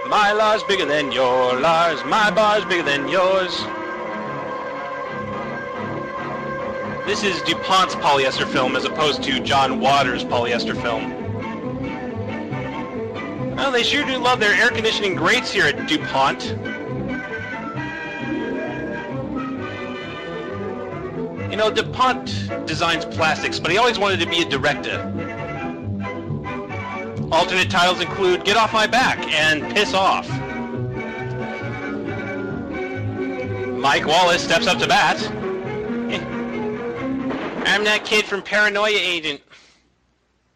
My lar's bigger than your Lars. My bar's bigger than yours. This is DuPont's polyester film as opposed to John Waters' polyester film. Well, they sure do love their air conditioning grates here at DuPont. You know, DuPont designs plastics, but he always wanted to be a director. Alternate titles include Get Off My Back and Piss Off. Mike Wallace steps up to bat. I'm that kid from Paranoia Agent.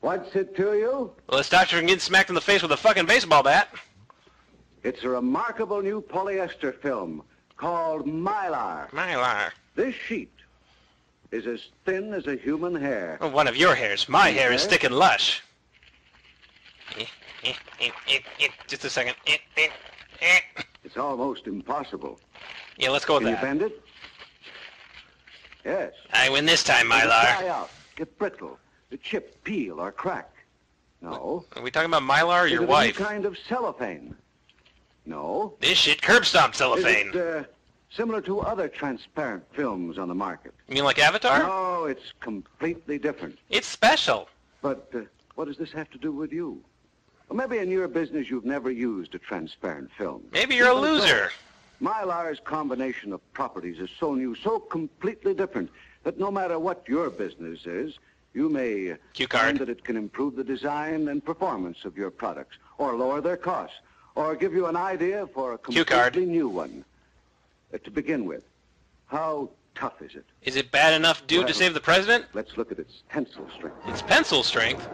What's it to you? Well, it stops you from getting smacked in the face with a fucking baseball bat. It's a remarkable new polyester film called Mylar. Mylar. This sheet is as thin as a human hair. Oh, one of your hairs. My hair is thick and lush. Just a second. It's almost impossible. Yeah, let's go with Can that. you bend it? Yes. I win this time, It'll Mylar. dry out, get brittle, chip, peel, or crack. No. Are we talking about Mylar or Is your it wife? any kind of cellophane? No. This shit curb stomp cellophane. Is it similar to other transparent films on the market? You mean like Avatar? No, it's completely different. It's special. But what does this have to do with you? Well, maybe in your business you've never used a transparent film. Maybe you're a Even so, loser. Mylar's combination of properties is so new, so completely different, that no matter what your business is, you may find that it can improve the design and performance of your products, or lower their costs, or give you an idea for a completely new one. To begin with, how tough is it? Is it bad enough, dude, to save the president? Let's look at its tensile strength. It's pencil strength.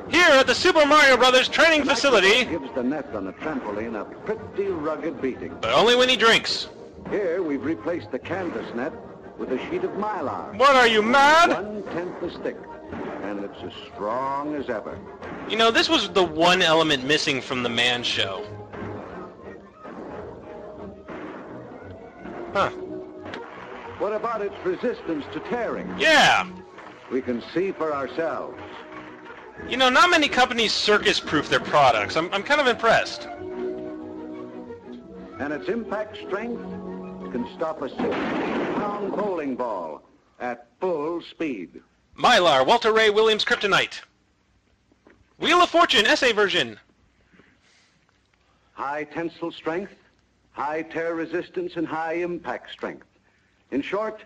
Here at the Super Mario Brothers training facility. Gives the net on the trampoline a pretty rugged beating. But only when he drinks. Here we've replaced the canvas net with a sheet of Mylar. What are you, mad? 1/10 as thick, and it's as strong as ever. You know, this was the one element missing from the Man Show. Huh. What about its resistance to tearing? Yeah. We can see for ourselves. You know, not many companies circus-proof their products. I'm kind of impressed. And its impact strength can stop a 60-pound bowling ball at full speed. Mylar, Walter Ray Williams Kryptonite. Wheel of Fortune, essay version. High tensile strength, high tear resistance, and high impact strength. In short,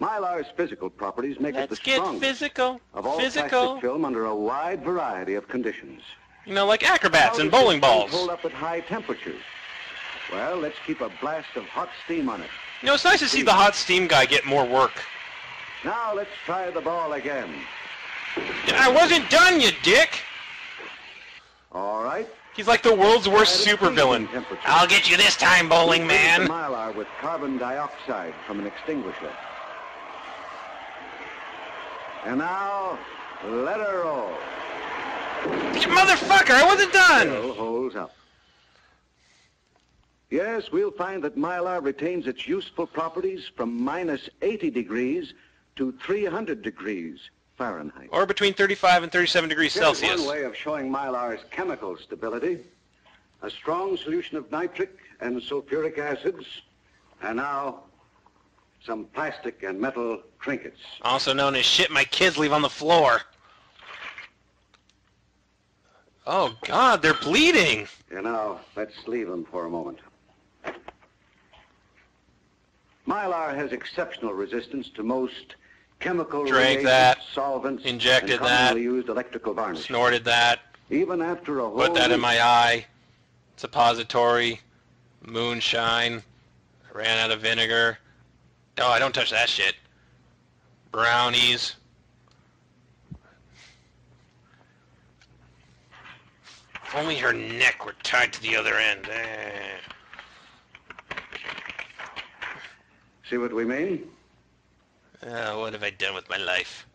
Mylar's physical properties make it the strongest of all plastic film under a wide variety of conditions. You know, like acrobats and bowling balls. Hold up at high temperatures. Well, let's keep a blast of hot steam on it. You know, it's nice to see the hot steam guy get more work. Now let's try the ball again. I wasn't done, you dick! All right. He's like the world's worst supervillain. I'll get you this time, bowling man. Mylar with carbon dioxide from an extinguisher. And now, let her roll. You motherfucker, I wasn't done! Still holds up. Yes, we'll find that Mylar retains its useful properties from -80 degrees to 300 degrees Fahrenheit. Or between 35 and 37 degrees Here's Celsius. one way of showing Mylar's chemical stability. A strong solution of nitric and sulfuric acids, and now some plastic and metal trinkets. Also known as shit my kids leave on the floor. Oh, God, they're bleeding. You know, let's leave them for a moment. Mylar has exceptional resistance to most chemical reagents, solvents, injected and commonly that, used electrical varnish. Snorted that, even after a whole put that in my eye, suppository, moonshine, ran out of vinegar. Oh, I don't touch that shit. Brownies. If only her neck were tied to the other end. See what we mean? What have I done with my life?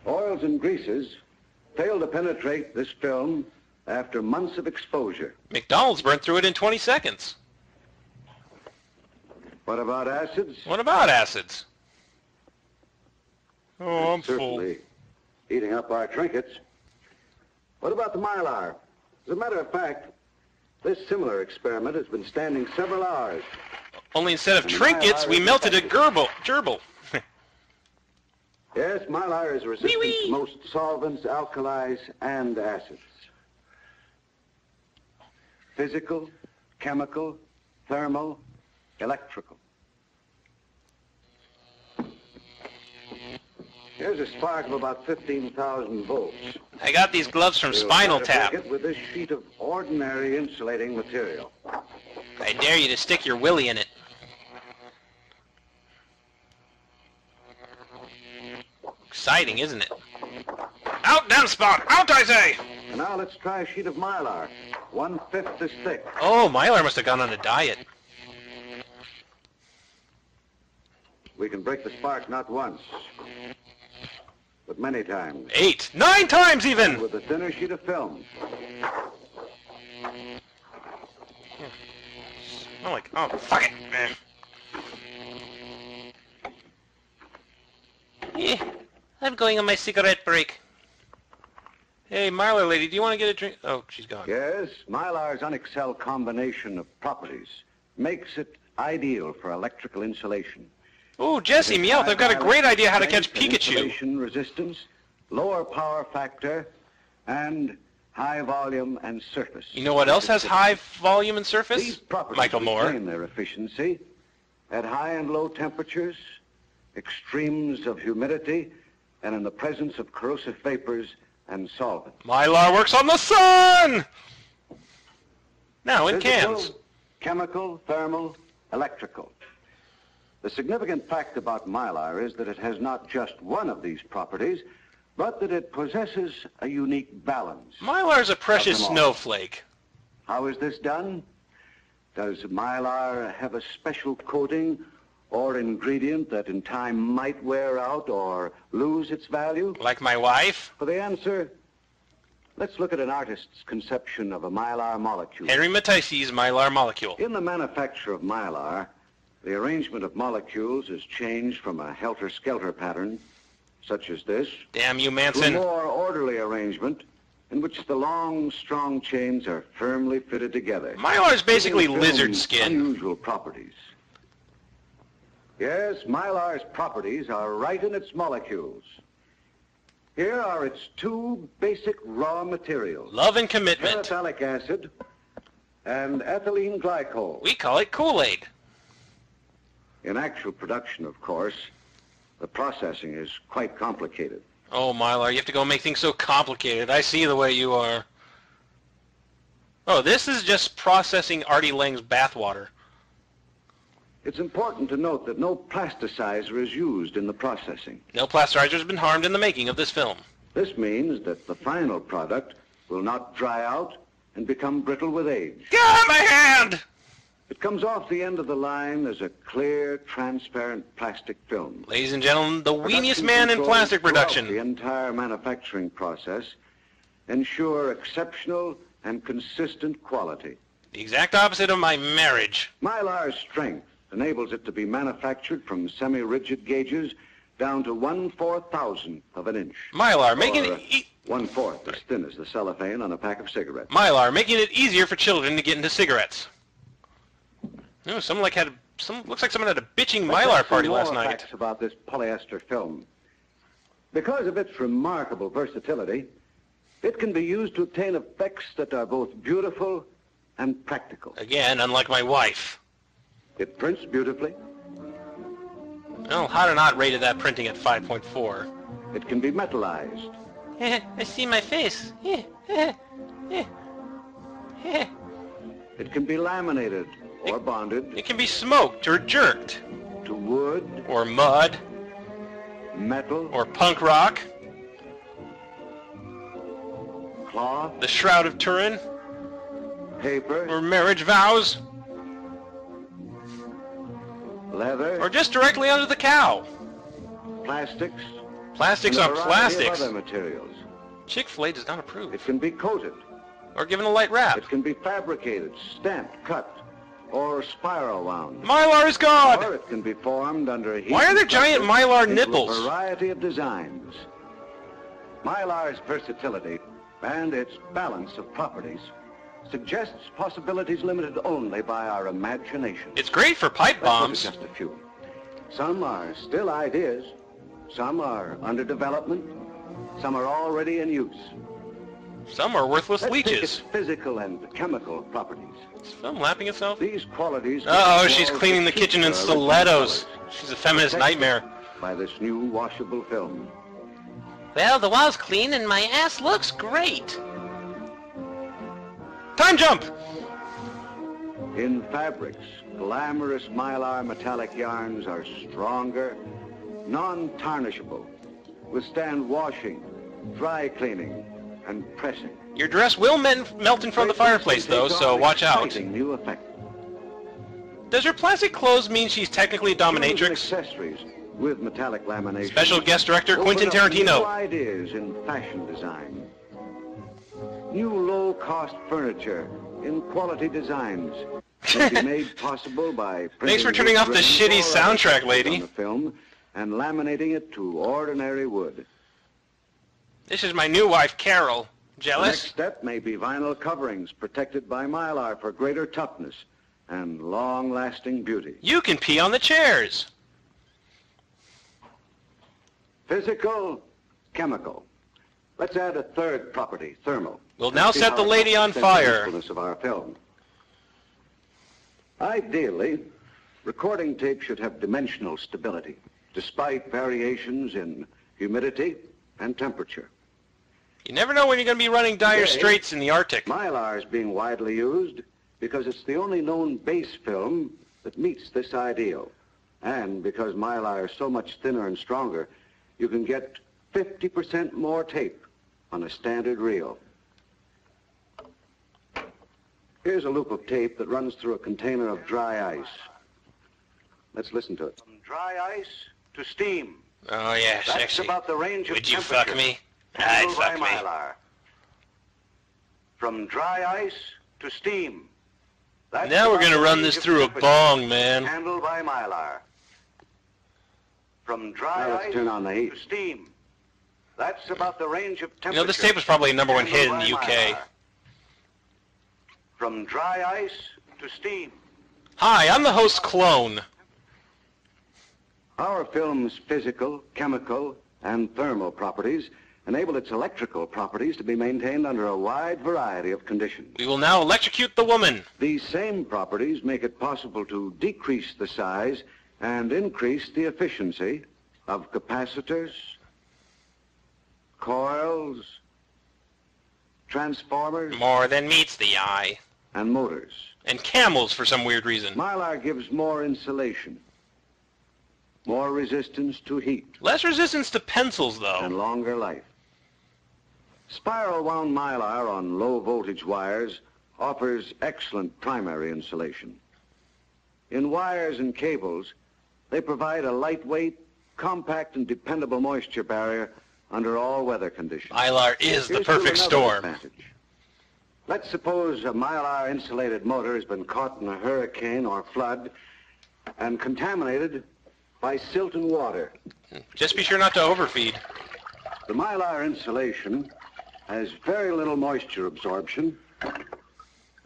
Oils and greases fail to penetrate this film after months of exposure. McDonald's burnt through it in 20 seconds. What about acids? What about acids? Oh, I'm certainly eating up our trinkets. What about the Mylar? As a matter of fact, This similar experiment has been standing several hours. Only instead of trinkets, we melted a gerbil. Yes, Mylar is resistant to most solvents, alkalis, and acids. Physical, chemical, thermal, electrical. Here's a spark of about 15,000 volts. I got these gloves from Spinal Tap. It with this sheet of ordinary insulating material. I dare you to stick your willy in it. Exciting, isn't it? Out, downspout! Out, I say! And now let's try a sheet of Mylar. 1/5 as thick. Oh, Mylar must have gone on a diet. We can break the spark not once, but many times. 8, 9 times even! With a thinner sheet of film. Oh, fuck it, man. I'm going on my cigarette break. Hey, Mylar lady, do you want to get a drink? Oh, she's gone. Yes, Mylar's unexcelled combination of properties makes it ideal for electrical insulation. Oh, Jesse, Meowth, I've got a great idea how to catch Pikachu. Insulation resistance, lower power factor, and high volume and surface. You know what else has high volume and surface? These properties Michael Moore. retain their efficiency at high and low temperatures, extremes of humidity, and in the presence of corrosive vapors and solvents. Mylar works on the sun! Now in Physical, cans. Chemical, thermal, electrical. The significant fact about Mylar is that it has not just one of these properties, but that it possesses a unique balance. Mylar's a precious snowflake. How is this done? Does Mylar have a special coating or ingredient that in time might wear out or lose its value? Like my wife? For the answer, let's look at an artist's conception of a Mylar molecule. Henry Matisse's Mylar molecule. In the manufacture of Mylar, the arrangement of molecules is changed from a helter-skelter pattern, such as this, Damn you, to a Manson. more orderly arrangement in which the long, strong chains are firmly fitted together. Mylar's basically giving lizard film skin. Unusual properties. Yes, Mylar's properties are right in its molecules. Here are its two basic raw materials. Love and commitment. Terephthalic acid and ethylene glycol. We call it Kool-Aid. In actual production, of course, the processing is quite complicated. Oh, Mylar, you have to go make things so complicated. I see the way you are. Oh, this is just processing Artie Lang's bathwater. It's important to note that no plasticizer is used in the processing. No plasticizer has been harmed in the making of this film. This means that the final product will not dry out and become brittle with age. Get out of my hand! It comes off the end of the line as a clear, transparent plastic film. Ladies and gentlemen, the weeniest Production man in controls plastic throughout production. The entire manufacturing process ensure exceptional and consistent quality. The exact opposite of my marriage. Mylar's strength enables it to be manufactured from semi-rigid gauges down to 1/4000th of an inch. Mylar, making it 1/4 as thin as the cellophane on a pack of cigarettes. Mylar, making it easier for children to get into cigarettes. No, looks like someone had a bitching Mylar party last night. Facts about this polyester film. Because of its remarkable versatility, it can be used to obtain effects that are both beautiful and practical. Again, unlike my wife. It prints beautifully. Well, Hot or Not rated that printing at 5.4. It can be metallized. I see my face. It can be laminated or bonded It can be smoked or jerked. to wood, Or mud. metal, Or punk rock. cloth, The Shroud of Turin. paper, Or marriage vows. leather, Or just directly under the cow. plastics, Plastics and on a variety plastics. of other materials. Chick-fil-A does not approve. It can be coated. Or given a light wrap. It can be fabricated, stamped, cut, or spiral wound. Mylar is God! Or it can be formed under heat. Why are there and giant pressure Mylar into nipples? A variety of designs. Mylar's versatility and its balance of properties suggests possibilities limited only by our imagination. It's great for pipe bombs. Let's look at just a few. Some are still ideas. Some are under development. Some are already in use. Some are worthless Let's leeches. take its physical and chemical properties. Is film lapping itself? These qualities... Uh-oh, she's cleaning the kitchen in stilettos. She's a feminist nightmare. By this new washable film. Well, the wall's clean and my ass looks great. Time jump! In fabrics, glamorous Mylar metallic yarns are stronger, non-tarnishable, withstand washing, dry cleaning, and pressing. Your dress will melt in front of the fireplace, though, so watch out. New effect. Does her plastic clothes mean she's technically a dominatrix? Accessories with metallic lamination. Special guest director Quentin Tarantino. New ideas in fashion design. New low-cost furniture in quality designs may be made possible by Thanks for turning off the shitty soundtrack, lady. On the film and laminating it to ordinary wood. This is my new wife, Carol. The Jealous? next step may be vinyl coverings protected by Mylar for greater toughness and long-lasting beauty. You can pee on the chairs. Physical, chemical. Let's add a third property, thermal. We'll now set the lady on fire. Of our film. Ideally, recording tape should have dimensional stability, despite variations in humidity and temperature. You never know when you're going to be running dire straits in the Arctic. Mylar is being widely used because it's the only known base film that meets this ideal. And because Mylar is so much thinner and stronger, you can get 50% more tape on a standard reel. Here's a loop of tape that runs through a container of dry ice. Let's listen to it. From dry ice to steam. Oh, yeah, That's sexy. about the range of Would you temperature fuck me? I'd handled fuck by me. Mylar. From dry ice to steam. That's Now we're about going to the run range this of through a temperature bong, man. handled by Mylar. From dry ice turn on the heat. to steam. That's about the range of temperature. You know, this tape was probably a #1 hit in the handled by UK. Mylar. From dry ice to steam. Hi, I'm the host clone. Our film's physical, chemical, and thermal properties enable its electrical properties to be maintained under a wide variety of conditions. We will now electrocute the woman. These same properties make it possible to decrease the size and increase the efficiency of capacitors, coils, transformers, More than meets the eye. and motors. And camels for some weird reason. Mylar gives more insulation, more resistance to heat, Less resistance to pencils, and though. longer life. Spiral wound Mylar on low voltage wires offers excellent primary insulation. In wires and cables, they provide a lightweight, compact, and dependable moisture barrier under all weather conditions. Mylar is the Here's to perfect another storm. advantage. Let's suppose a Mylar insulated motor has been caught in a hurricane or flood and contaminated by silt and water. Just be sure not to overfeed. The Mylar insulation has very little moisture absorption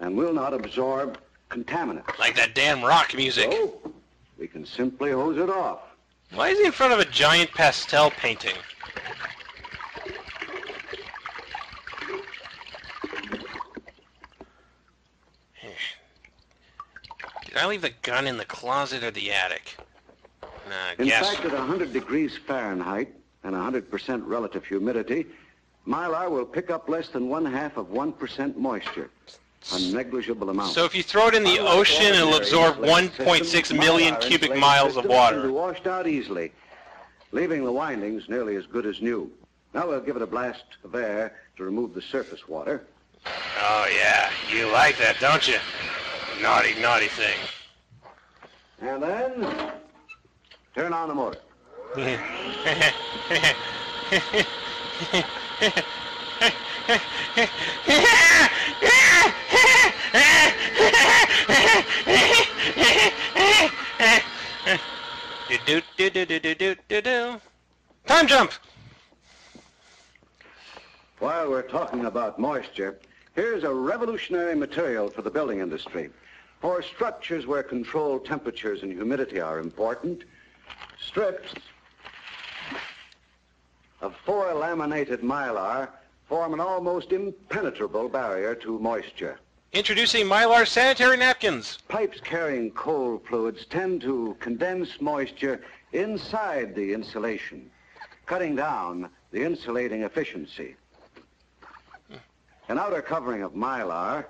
and will not absorb contaminants. Like that damn rock music. So, we can simply hose it off. Why is he in front of a giant pastel painting? Did I leave the gun in the closet or the attic? Nah, In guess. fact, at 100 degrees Fahrenheit and 100% relative humidity, Mylar will pick up less than 1/2% moisture, a negligible amount. So if you throw it in the ocean, it'll absorb 1.6 million cubic miles of Can be water. washed out easily, leaving the windings nearly as good as new. Now we'll give it a blast of air to remove the surface water. Oh yeah, you like that, don't you? Naughty, naughty thing. And then, turn on the motor. Do. Time jump! While we're talking about moisture, Here's a revolutionary material for the building industry. For structures where controlled temperatures and humidity are important, strips of 4 laminated Mylar form an almost impenetrable barrier to moisture. Introducing Mylar sanitary napkins. Pipes carrying cold fluids tend to condense moisture inside the insulation, cutting down the insulating efficiency. An outer covering of Mylar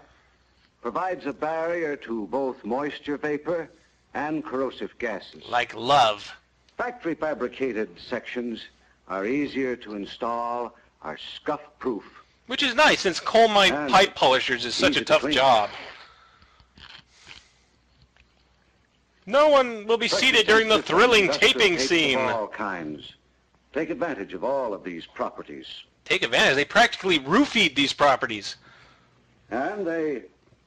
provides a barrier to both moisture vapor and corrosive gases. Like love. Factory fabricated sections are easier to install, are scuff-proof. Which is nice, since coal mine pipe polishers is such a tough job. No one will be seated during the thrilling taping scene. Of all kinds. Take advantage of all of these properties. Take advantage? They practically roofied these properties. And they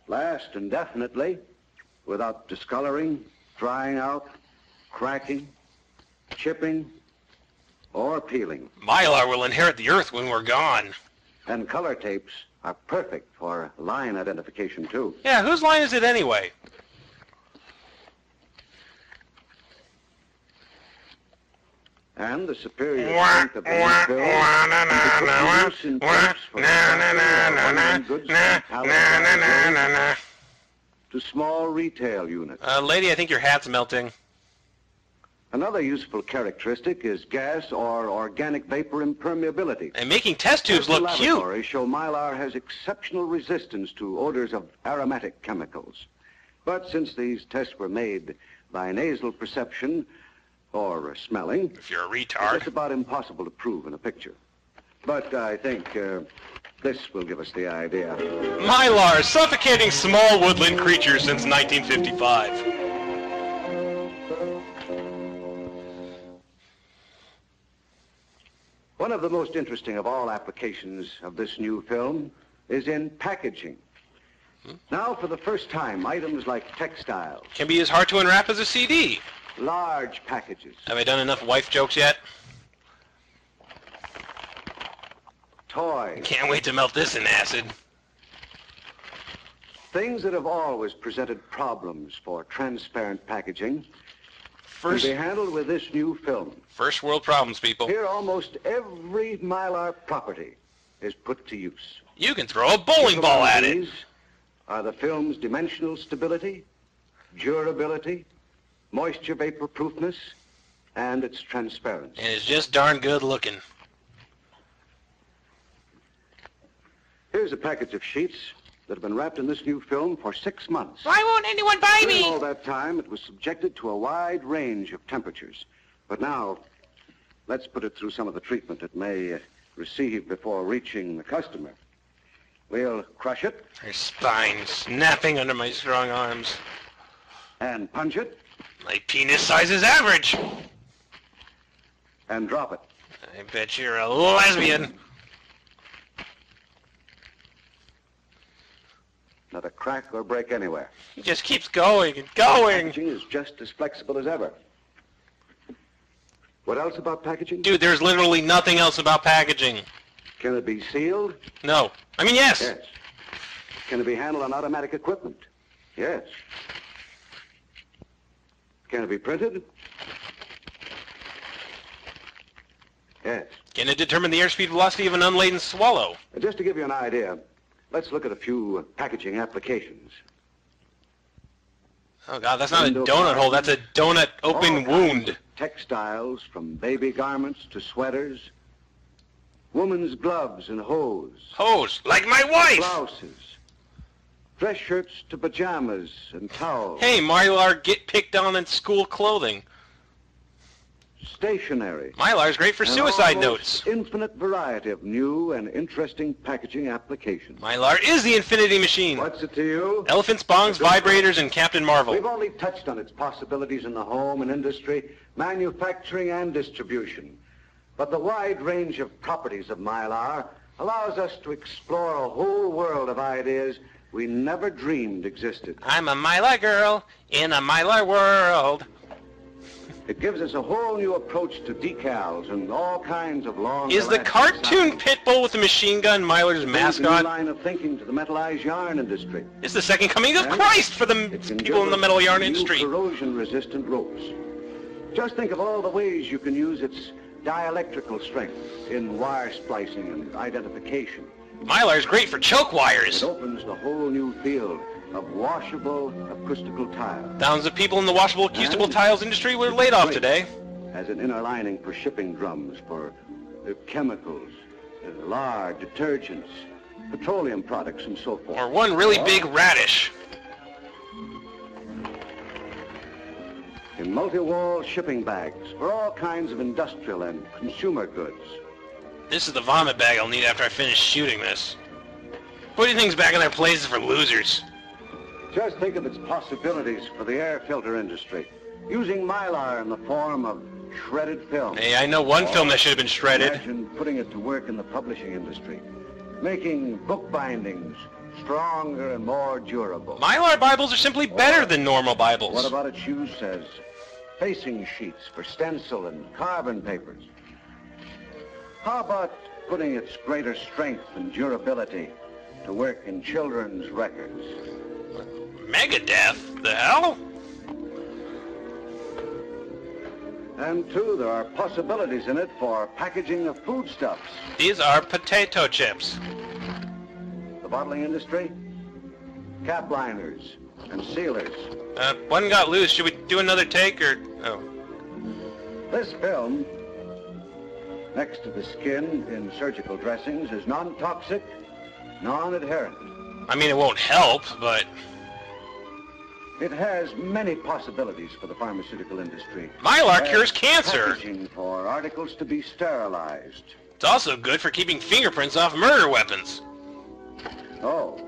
last indefinitely without discoloring, drying out, cracking, chipping, or peeling. Mylar will inherit the earth when we're gone. And color tapes are perfect for line identification, too. Yeah, whose line is it anyway? And the superior strength of the new film can be put to use in tapes for to small retail units. Lady, I think your hat's melting. Another useful characteristic is gas or organic vapor impermeability. And making test tubes look cute. Laboratories show Mylar has exceptional resistance to odors of aromatic chemicals. But since these tests were made by nasal perception or smelling, if you're a retard, it's about impossible to prove in a picture. But I think this will give us the idea. Mylar, suffocating small woodland creatures since 1955. One of the most interesting of all applications of this new film is in packaging. Now, for the first time, items like textiles can be as hard to unwrap as a CD. Large packages. Have I done enough wife jokes yet? Toys. Can't wait to melt this in acid. Things that have always presented problems for transparent packaging can be handled with this new film. First world problems, people. Here, almost every Mylar property is put to use. You can throw a bowling ball at it. These are the film's dimensional stability, durability, moisture vapor proofness, and its transparency. And it's just darn good looking. Here's a package of sheets that have been wrapped in this new film for 6 months. Why won't anyone buy me? During all that time, it was subjected to a wide range of temperatures. But now, let's put it through some of the treatment it may receive before reaching the customer. We'll crush it. Her spine snapping under my strong arms. And punch it. My penis size is average. And drop it. I bet you're a lesbian. Not a crack or break anywhere. He just keeps going and going. Packaging is just as flexible as ever. What else about packaging? Dude, there's literally nothing else about packaging. Can it be sealed? No. I mean, yes. Yes. Can it be handled on automatic equipment? Yes. Can it be printed? Yes. Can it determine the airspeed velocity of an unladen swallow? Just to give you an idea, let's look at a few packaging applications. Oh, God, that's not a donut hole. That's a donut open wound. Textiles, from baby garments to sweaters. Women's gloves and hose. Hose, like my wife! Blouses. Dress shirts to pajamas and towels. Hey, Mylar, get picked on in school clothing. Stationery. Mylar's great for suicide notes. Infinite variety of new and interesting packaging applications. Mylar is the infinity machine. What's it to you? Elephants, bongs, vibrators, and Captain Marvel. We've only touched on its possibilities in the home and industry, manufacturing and distribution. But the wide range of properties of Mylar allows us to explore a whole world of ideas we never dreamed existed. I'm a Mylar girl in a Mylar world. It gives us a whole new approach to decals and all kinds of long... Is the cartoon pit bull with the machine gun Mylar's mascot? A new line of thinking to the metallized yarn industry. It's the second coming of Christ for the people in the metal yarn industry. Corrosion-resistant ropes. Just think of all the ways you can use its dielectrical strength in wire splicing and identification. Mylar's great for choke wires. It opens the whole new field of washable acoustical tile. Thousands of people in the washable acoustical tiles industry were laid off today. As an inner lining for shipping drums, for chemicals, lard, detergents, petroleum products, and so forth. Or one really big radish. In multi-wall shipping bags for all kinds of industrial and consumer goods. This is the vomit bag I'll need after I finish shooting this. Putting things back in their places for losers. Just think of its possibilities for the air filter industry, using Mylar in the form of shredded film. Hey, I know one film that should have been shredded. Imagine putting it to work in the publishing industry, making book bindings stronger and more durable. Mylar Bibles are simply better than normal Bibles. What about its use as facing sheets for stencil and carbon papers? How about putting its greater strength and durability to work in children's records? Megadeth? The hell? And two, there are possibilities in it for packaging of foodstuffs. These are potato chips. The bottling industry, cap liners and sealers. One got loose. Should we do another take or... Oh. This film, next to the skin in surgical dressings, is non-toxic, non-adherent. I mean, it won't help, but... It has many possibilities for the pharmaceutical industry. Mylar cures cancer. Packaging for articles to be sterilized. It's also good for keeping fingerprints off murder weapons. Oh,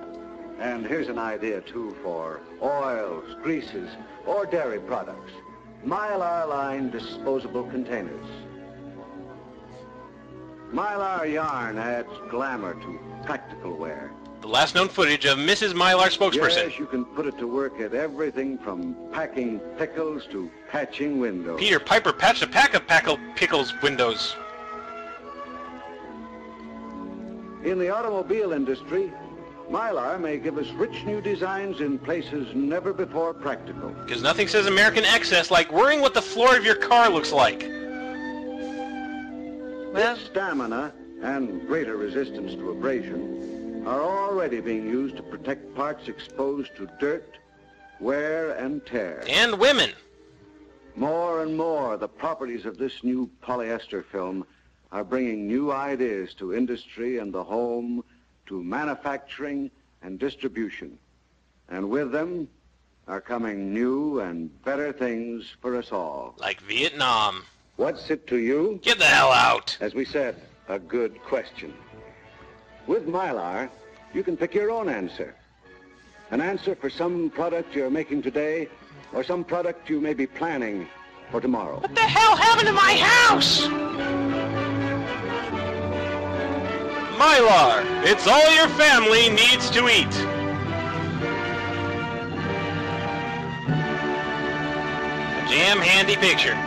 and here's an idea, too, for oils, greases, or dairy products. Mylar-lined disposable containers. Mylar yarn adds glamour to practical wear. The last known footage of Mrs. Mylar spokesperson. Yes, you can put it to work at everything from packing pickles to patching windows. Peter Piper patched a pack of pickles windows. In the automobile industry, Mylar may give us rich new designs in places never before practical. Because nothing says American excess like worrying what the floor of your car looks like. Well, stamina and greater resistance to abrasion are already being used to protect parts exposed to dirt, wear, and tear. And women. More and more, the properties of this new polyester film are bringing new ideas to industry and the home, to manufacturing and distribution. And with them are coming new and better things for us all. Like Vietnam. What's it to you? Get the hell out. As we said, a good question. With Mylar, you can pick your own answer. An answer for some product you're making today, or some product you may be planning for tomorrow. What the hell happened to my house? Mylar, it's all your family needs to eat. A damn handy picture.